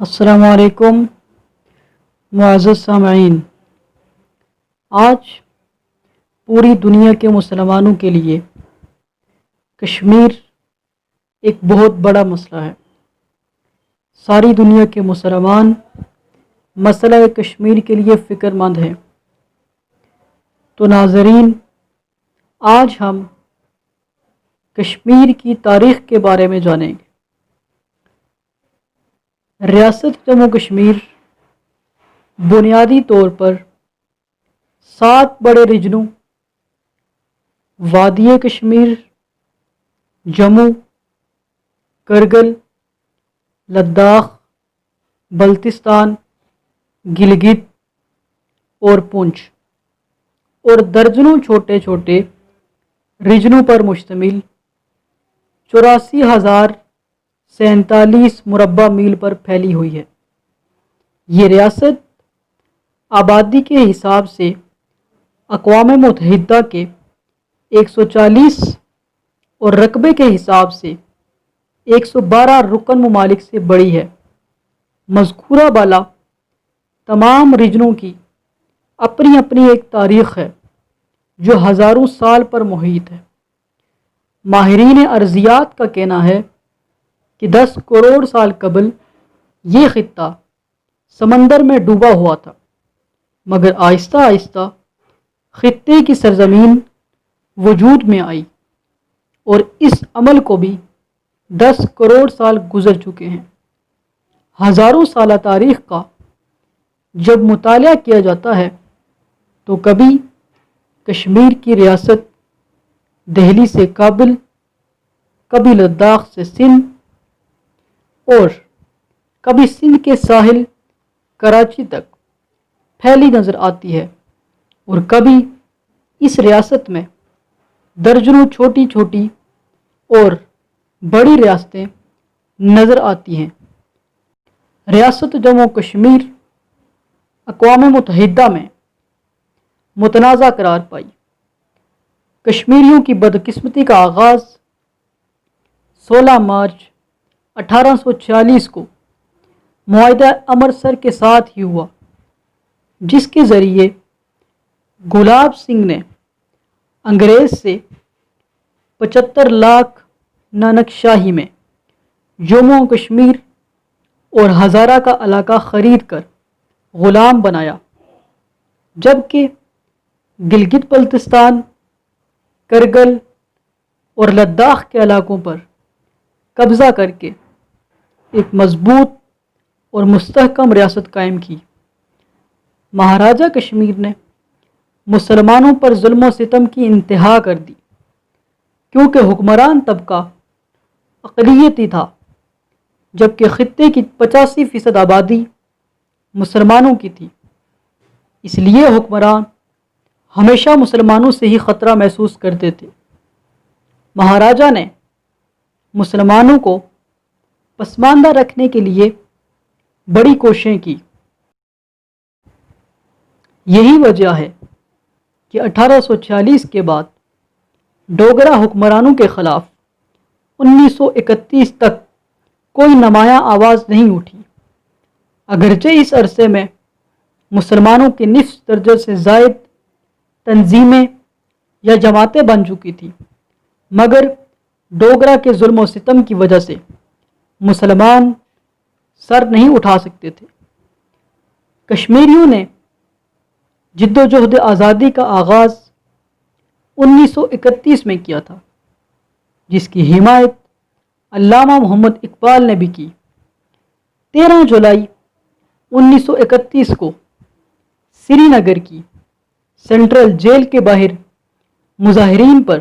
السلام علیکم معزز سامعین، آج پوری دنیا کے مسلمانوں کے لیے کشمیر ایک بہت بڑا مسئلہ ہے۔ ساری دنیا کے مسلمان مسئلہ کشمیر کے لیے فکر مند ہیں۔ تو ناظرین، آج ہم کشمیر کی تاریخ کے بارے میں جانیں گے۔ ریاست جموں کشمیر بنیادی طور پر 7 بڑے ریجنوں وادی کشمیر، جموں، کرگل، لداخ، بلتستان، گلگت اور پونچھ اور درجنوں چھوٹے چھوٹے ریجنوں پر مشتمل 84,047 مربع میل پر پھیلی ہوئی ہے۔ یہ ریاست آبادی کے حساب سے اقوام متحدہ کے 140 اور رقبے کے حساب سے 112 رکن ممالک سے بڑی ہے۔ مذکورہ بالا تمام ریجنوں کی اپنی اپنی ایک تاریخ ہے جو ہزاروں سال پر محیط ہے۔ ماہرین ارضیات کا کہنا ہے کہ 10 کروڑ سال قبل یہ خطہ سمندر میں ڈوبا ہوا تھا، مگر آہستہ آہستہ خطے کی سرزمین وجود میں آئی اور اس عمل کو بھی 10 کروڑ سال گزر چکے ہیں۔ ہزاروں سالہ تاریخ کا جب مطالعہ کیا جاتا ہے تو کبھی کشمیر کی ریاست دہلی سے کابل، کبھی لداخ سے سندھ اور کبھی سندھ کے ساحل کراچی تک پھیلی نظر آتی ہے، اور کبھی اس ریاست میں درجنوں چھوٹی چھوٹی اور بڑی ریاستیں نظر آتی ہیں۔ ریاست جموں کشمیر اقوام متحدہ میں متنازع قرار پائی۔ کشمیریوں کی بدقسمتی کا آغاز 16 مارچ 1846 کو معاہدہ امرتسر کے ساتھ ہی ہوا، جس کے ذریعے گلاب سنگھ نے انگریز سے 75 لاکھ نانک شاہی میں جموں کشمیر اور ہزارہ کا علاقہ خرید کر غلام بنایا، جبکہ گلگت بلتستان، کرگل اور لداخ کے علاقوں پر قبضہ کر کے ایک مضبوط اور مستحکم ریاست قائم کی۔ مہاراجہ کشمیر نے مسلمانوں پر ظلم و ستم کی انتہا کر دی، کیونکہ حکمران طبقہ اقلیتی تھا، جبکہ خطے کی 85% آبادی مسلمانوں کی تھی۔ اس لیے حکمران ہمیشہ مسلمانوں سے ہی خطرہ محسوس کرتے تھے۔ مہاراجہ نے مسلمانوں کو پسماندہ رکھنے کے لیے بڑی کوششیں کی۔ یہی وجہ ہے کہ 1846 کے بعد ڈوگرا حکمرانوں کے خلاف 1931 تک کوئی نمایاں آواز نہیں اٹھی۔ اگرچہ اس عرصے میں مسلمانوں کے نصف درجے سے زائد تنظیمیں یا جماعتیں بن چکی تھیں، مگر ڈوگرا کے ظلم و ستم کی وجہ سے مسلمان سر نہیں اٹھا سکتے تھے۔ کشمیریوں نے جد و جہد آزادی کا آغاز 1931 میں کیا تھا، جس کی حمایت علامہ محمد اقبال نے بھی کی۔ 13 جولائی 1931 کو سری نگر کی سینٹرل جیل کے باہر مظاہرین پر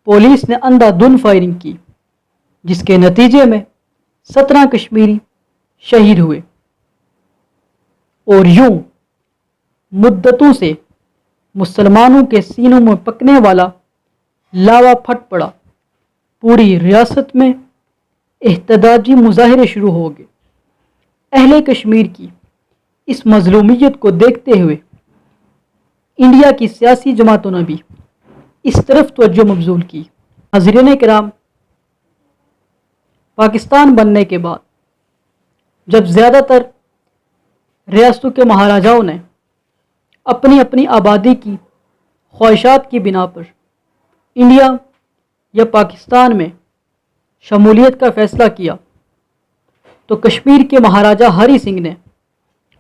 پولیس نے اندھا دھند فائرنگ کی، جس کے نتیجے میں 17 کشمیری شہید ہوئے، اور یوں مدتوں سے مسلمانوں کے سینوں میں پکنے والا لاوا پھٹ پڑا۔ پوری ریاست میں احتجاجی مظاہرے شروع ہو گئے۔ اہل کشمیر کی اس مظلومیت کو دیکھتے ہوئے انڈیا کی سیاسی جماعتوں نے بھی اس طرف توجہ مبذول کی۔ حاضرین کرام، پاکستان بننے کے بعد جب زیادہ تر ریاستوں کے مہاراجاؤں نے اپنی اپنی آبادی کی خواہشات کی بنا پر انڈیا یا پاکستان میں شمولیت کا فیصلہ کیا، تو کشمیر کے مہاراجا ہری سنگھ نے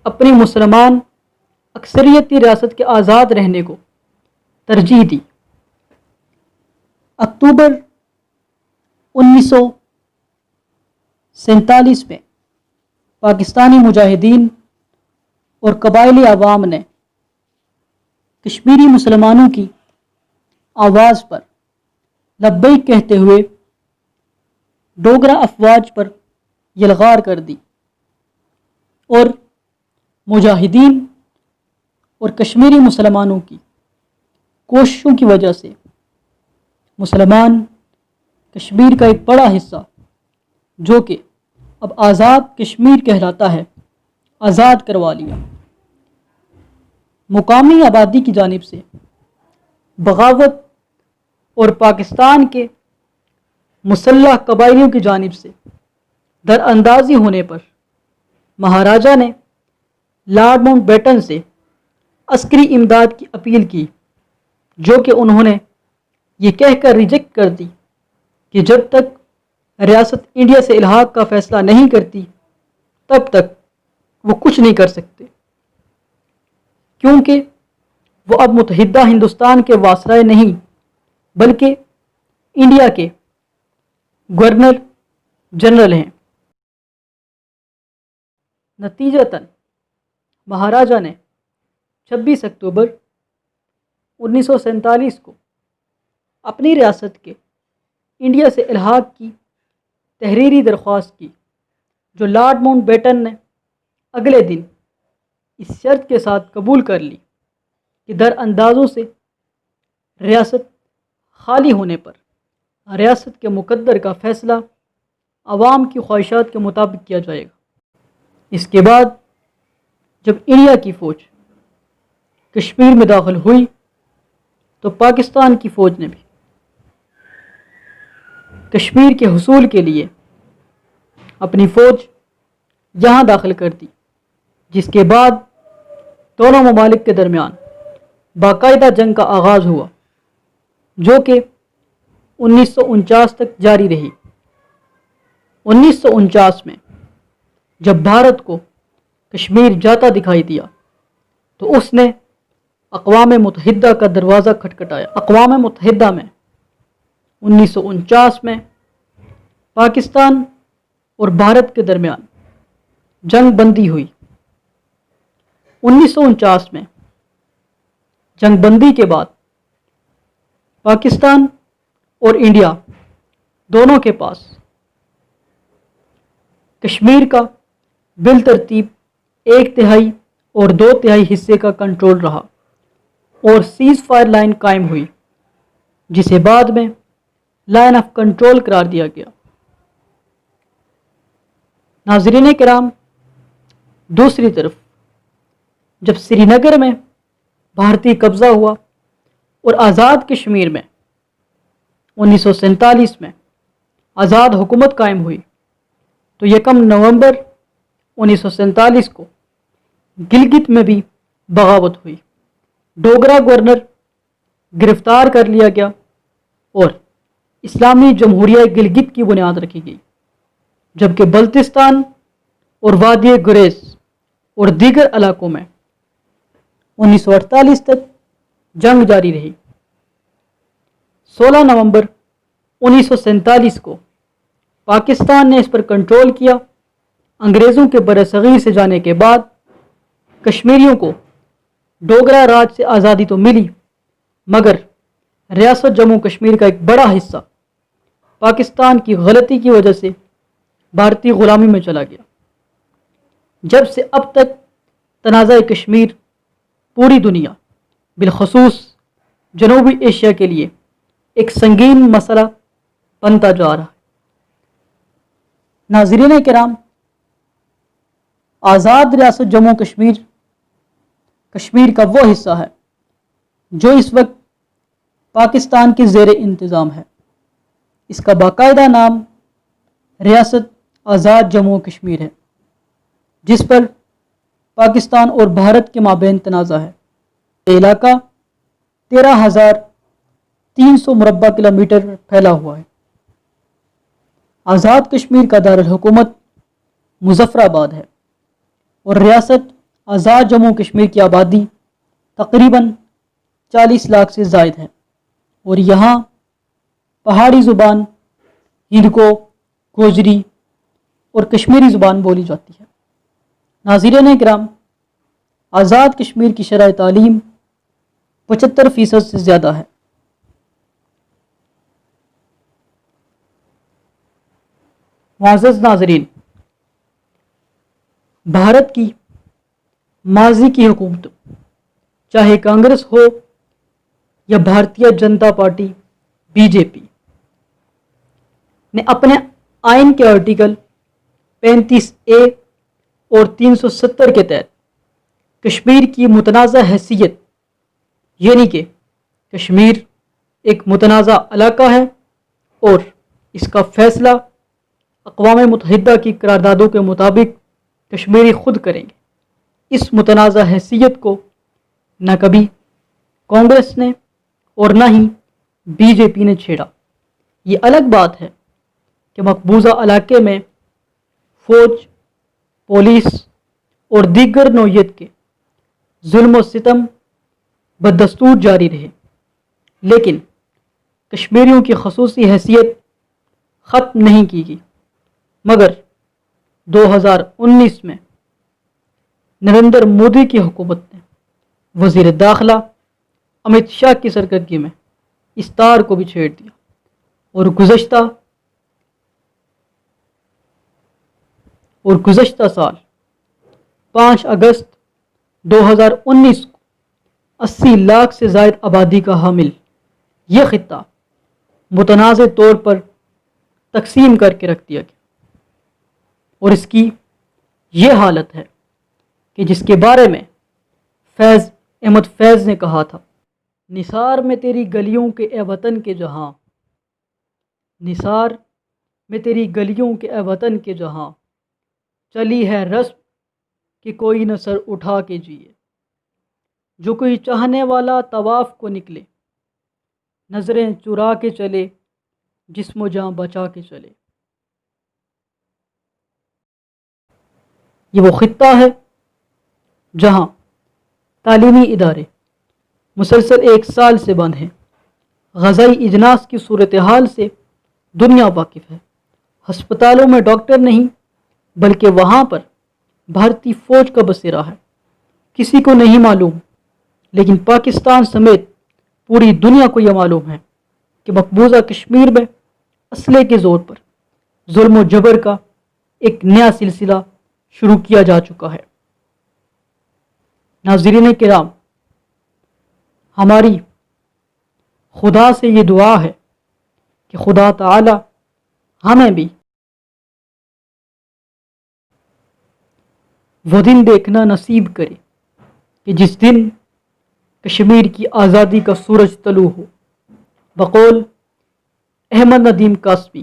اپنی مسلمان اکثریتی ریاست کے آزاد رہنے کو ترجیح دی۔ اکتوبر 1947 میں پاکستانی مجاہدین اور قبائلی عوام نے کشمیری مسلمانوں کی آواز پر لبیک کہتے ہوئے ڈوگرا افواج پر یلغار کر دی، اور مجاہدین اور کشمیری مسلمانوں کی کوششوں کی وجہ سے مسلمان کشمیر کا ایک بڑا حصہ، جو کہ اب آزاد کشمیر کہلاتا ہے، آزاد کروا لیا۔ مقامی آبادی کی جانب سے بغاوت اور پاکستان کے مسلح قبائلیوں کی جانب سے در اندازی ہونے پر مہاراجا نے لارڈ ماؤنٹ بیٹن سے عسکری امداد کی اپیل کی، جو کہ انہوں نے یہ کہہ کر ریجیکٹ کر دی کہ جب تک ریاست انڈیا سے الحاق کا فیصلہ نہیں کرتی تب تک وہ کچھ نہیں کر سکتے، کیونکہ وہ اب متحدہ ہندوستان کے واسرائے نہیں بلکہ انڈیا کے گورنر جنرل ہیں۔ نتیجتاً مہاراجا نے 26 اکتوبر 1947 کو اپنی ریاست کے انڈیا سے الحاق کی تحریری درخواست کی، جو لارڈ ماؤنٹ بیٹن نے اگلے دن اس شرط کے ساتھ قبول کر لی کہ در اندازوں سے ریاست خالی ہونے پر ریاست کے مقدر کا فیصلہ عوام کی خواہشات کے مطابق کیا جائے گا۔ اس کے بعد جب انڈیا کی فوج کشمیر میں داخل ہوئی تو پاکستان کی فوج نے بھی کشمیر کے حصول کے لیے اپنی فوج یہاں داخل کر دی، جس کے بعد دونوں ممالک کے درمیان باقاعدہ جنگ کا آغاز ہوا، جو کہ 1949 تک جاری رہی۔ 1949 میں جب بھارت کو کشمیر جاتا دکھائی دیا تو اس نے اقوام متحدہ کا دروازہ کھٹکھٹایا۔ اقوام متحدہ میں 1949 میں پاکستان اور بھارت کے درمیان جنگ بندی ہوئی۔ 1949 میں جنگ بندی کے بعد پاکستان اور انڈیا دونوں کے پاس کشمیر کا بالترتیب 1/3 اور 2/3 حصے کا کنٹرول رہا، اور سیز فائر لائن قائم ہوئی، جسے بعد میں لائن آف کنٹرول قرار دیا گیا۔ ناظرین کرام، دوسری طرف جب سری نگر میں بھارتی قبضہ ہوا اور آزاد کشمیر میں 1947 میں آزاد حکومت قائم ہوئی، تو 1 نومبر 1947 کو گلگت میں بھی بغاوت ہوئی، ڈوگرا گورنر گرفتار کر لیا گیا اور اسلامی جمہوریہ گلگت کی بنیاد رکھی گئی، جبکہ بلتستان اور وادی گریز اور دیگر علاقوں میں 1948 تک جنگ جاری رہی۔ 16 نومبر 1947 کو پاکستان نے اس پر کنٹرول کیا۔ انگریزوں کے برصغیر سے جانے کے بعد کشمیریوں کو ڈوگرا راج سے آزادی تو ملی، مگر ریاست جموں کشمیر کا ایک بڑا حصہ پاکستان کی غلطی کی وجہ سے بھارتی غلامی میں چلا گیا۔ جب سے اب تک تنازع کشمیر پوری دنیا بالخصوص جنوبی ایشیا کے لیے ایک سنگین مسئلہ بنتا جا رہا ہے۔ ناظرین کرام، آزاد ریاست جموں کشمیر کا وہ حصہ ہے جو اس وقت پاکستان کے زیر انتظام ہے۔ اس کا باقاعدہ نام ریاست آزاد جموں کشمیر ہے۔ جس پر پاکستان اور بھارت کے مابین تنازع ہے۔ یہ علاقہ 13,300 مربع کلومیٹر پھیلا ہوا ہے۔ آزاد کشمیر کا دارالحکومت مظفر آباد ہے اور ریاست آزاد جموں کشمیر کی آبادی تقریباً 40 لاکھ سے زائد ہے اور یہاں پہاڑی زبان ہندکو، گوجری اور کشمیری زبان بولی جاتی ہے۔ ناظرین کرام، آزاد کشمیر کی شرح تعلیم 75% سے زیادہ ہے۔ معزز ناظرین، بھارت کی ماضی کی حکومت چاہے کانگریس ہو یا بھارتیہ جنتا پارٹی BJP نے اپنے آئین کے آرٹیکل 35A اور 370 کے تحت کشمیر کی متنازع حیثیت، یعنی کہ کشمیر ایک متنازع علاقہ ہے اور اس کا فیصلہ اقوام متحدہ کی قراردادوں کے مطابق کشمیری خود کریں گے، اس متنازع حیثیت کو نہ کبھی کانگریس نے اور نہ ہی BJP نے چھیڑا۔ یہ الگ بات ہے کہ مقبوضہ علاقے میں فوج، پولیس اور دیگر نوعیت کے ظلم و ستم بدستور جاری رہے، لیکن کشمیریوں کی خصوصی حیثیت ختم نہیں کی گئی، مگر 2019 میں نریندر مودی کی حکومت نے وزیر داخلہ امت شاہ کی سرکردگی میں اس تار کو بھی چھیڑ دیا اور گزشتہ سال 5 اگست 2019 کو 80 لاکھ سے زائد آبادی کا حامل یہ خطہ متنازع طور پر تقسیم کر کے رکھ دیا گیا، اور اس کی یہ حالت ہے کہ جس کے بارے میں فیض احمد فیض نے کہا تھا، نثار میں تیری گلیوں کے اے وطن کے جہاں، نثار میں تیری گلیوں کے اے وطن کے جہاں، چلی ہے رسم کہ کوئی نہ سر اٹھا کے جیے، جو کوئی چاہنے والا طواف کو نکلے، نظریں چرا کے چلے، جسم و جاں بچا کے چلے۔ یہ وہ خطہ ہے جہاں تعلیمی ادارے مسلسل 1 سال سے بند ہیں، غذائی اجناس کی صورتحال سے دنیا واقف ہے، ہسپتالوں میں ڈاکٹر نہیں بلکہ وہاں پر بھارتی فوج کا بسیرا ہے۔ کسی کو نہیں معلوم، لیکن پاکستان سمیت پوری دنیا کو یہ معلوم ہے کہ مقبوضہ کشمیر میں اسلحے کے زور پر ظلم و جبر کا ایک نیا سلسلہ شروع کیا جا چکا ہے۔ ناظرین کرام، ہماری خدا سے یہ دعا ہے کہ خدا تعالی ہمیں بھی وہ دن دیکھنا نصیب کرے کہ جس دن کشمیر کی آزادی کا سورج طلوع ہو۔ بقول احمد ندیم قاسمی،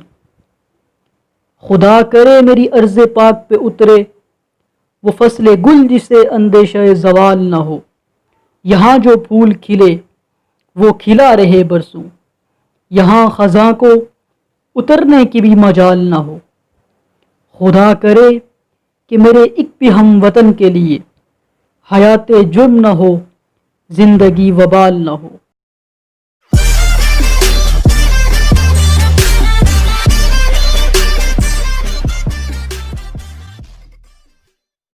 خدا کرے میری ارض پاک پہ اترے وہ فصل گل جسے اندیشہ زوال نہ ہو، یہاں جو پھول کھلے وہ کھلا رہے برسوں، یہاں خزاں کو اترنے کی بھی مجال نہ ہو۔ خدا کرے کہ میرے ایک بھی ہم وطن کے لیے حیات جرم نہ ہو، زندگی وبال نہ ہو۔